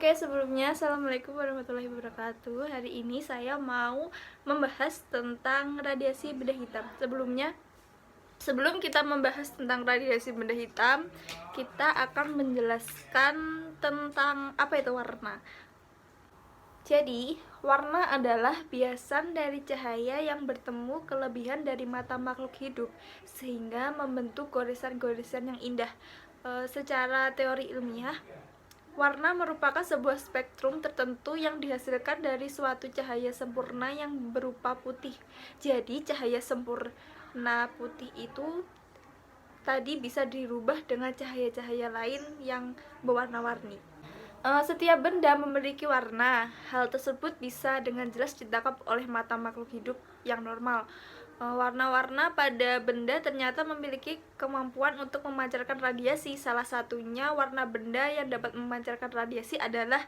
Oke, sebelumnya Assalamualaikum warahmatullahi wabarakatuh. Hari ini saya mau membahas tentang radiasi benda hitam. Sebelum kita membahas tentang radiasi benda hitam, kita akan menjelaskan tentang apa itu warna. Jadi, warna adalah biasan dari cahaya yang bertemu kelebihan dari mata makhluk hidup sehingga membentuk goresan-goresan yang indah. Secara teori ilmiah, warna merupakan sebuah spektrum tertentu yang dihasilkan dari suatu cahaya sempurna yang berupa putih. Jadi, cahaya sempurna putih itu tadi bisa dirubah dengan cahaya-cahaya lain yang berwarna-warni. Setiap benda memiliki warna. Hal tersebut bisa dengan jelas ditangkap oleh mata makhluk hidup yang normal. Warna-warna pada benda ternyata memiliki kemampuan untuk memancarkan radiasi. Salah satunya warna benda yang dapat memancarkan radiasi adalah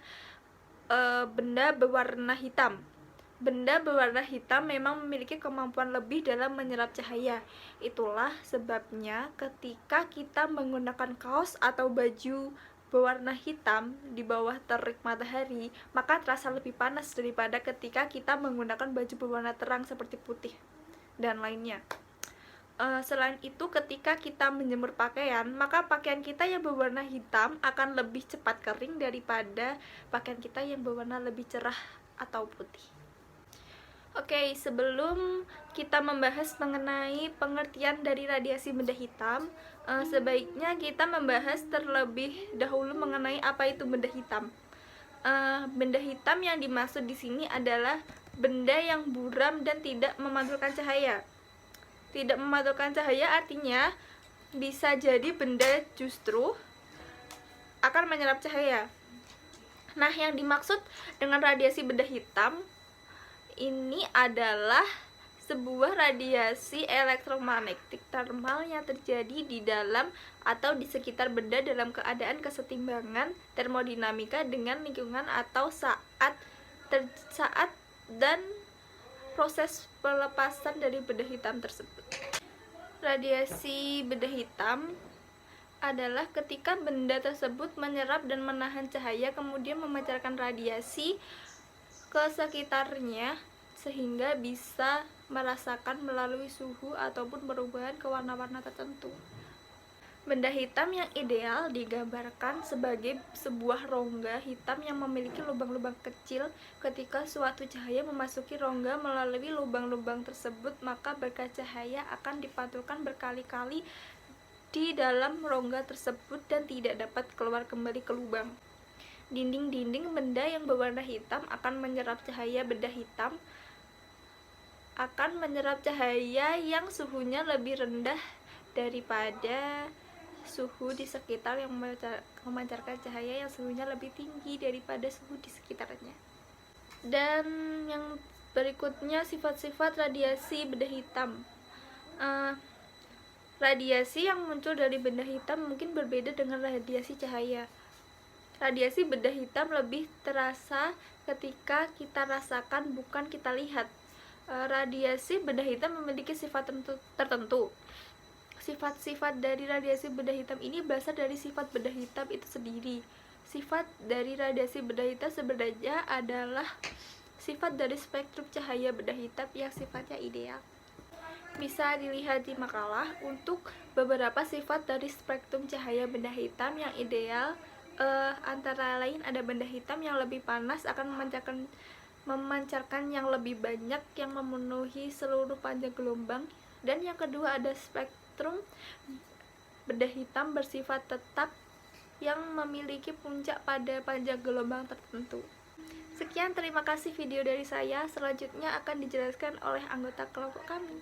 benda berwarna hitam. Benda berwarna hitam memang memiliki kemampuan lebih dalam menyerap cahaya. Itulah sebabnya ketika kita menggunakan kaos atau baju berwarna hitam di bawah terik matahari, maka terasa lebih panas daripada ketika kita menggunakan baju berwarna terang seperti putih dan lainnya. Selain itu, ketika kita menjemur pakaian, maka pakaian kita yang berwarna hitam akan lebih cepat kering daripada pakaian kita yang berwarna lebih cerah atau putih. Oke, sebelum kita membahas mengenai pengertian dari radiasi benda hitam, sebaiknya kita membahas terlebih dahulu mengenai apa itu benda hitam. Benda hitam yang dimaksud di sini adalah benda yang buram dan tidak memantulkan cahaya. Tidak memantulkan cahaya artinya bisa jadi benda justru akan menyerap cahaya. Nah, yang dimaksud dengan radiasi benda hitam ini adalah sebuah radiasi elektromagnetik termal yang terjadi di dalam atau di sekitar benda dalam keadaan kesetimbangan termodinamika dengan lingkungan atau saat dan proses pelepasan dari benda hitam tersebut. Radiasi benda hitam adalah ketika benda tersebut menyerap dan menahan cahaya kemudian memancarkan radiasi ke sekitarnya sehingga bisa merasakan melalui suhu ataupun perubahan ke warna-warna tertentu. Benda hitam yang ideal digambarkan sebagai sebuah rongga hitam yang memiliki lubang-lubang kecil. Ketika suatu cahaya memasuki rongga melalui lubang-lubang tersebut, maka berkah cahaya akan dipantulkan berkali-kali di dalam rongga tersebut dan tidak dapat keluar kembali ke lubang. Dinding-dinding benda yang berwarna hitam akan menyerap cahaya yang suhunya lebih rendah daripada suhu di sekitar yang memancarkan cahaya yang suhunya lebih tinggi daripada suhu di sekitarnya. Dan yang berikutnya sifat-sifat radiasi benda hitam. Radiasi yang muncul dari benda hitam mungkin berbeda dengan radiasi cahaya. Radiasi benda hitam lebih terasa ketika kita rasakan, bukan kita lihat. Radiasi benda hitam memiliki sifat tertentu. Sifat-sifat dari radiasi benda hitam ini berasal dari sifat benda hitam itu sendiri. Sifat dari radiasi benda hitam sebenarnya adalah sifat dari spektrum cahaya benda hitam yang sifatnya ideal. Bisa dilihat di makalah untuk beberapa sifat dari spektrum cahaya benda hitam yang ideal. Antara lain ada benda hitam yang lebih panas akan memancarkan yang lebih banyak yang memenuhi seluruh panjang gelombang, dan yang kedua ada spektrum benda hitam bersifat tetap yang memiliki puncak pada panjang gelombang tertentu. Sekian, terima kasih video dari saya. Selanjutnya akan dijelaskan oleh anggota kelompok kami.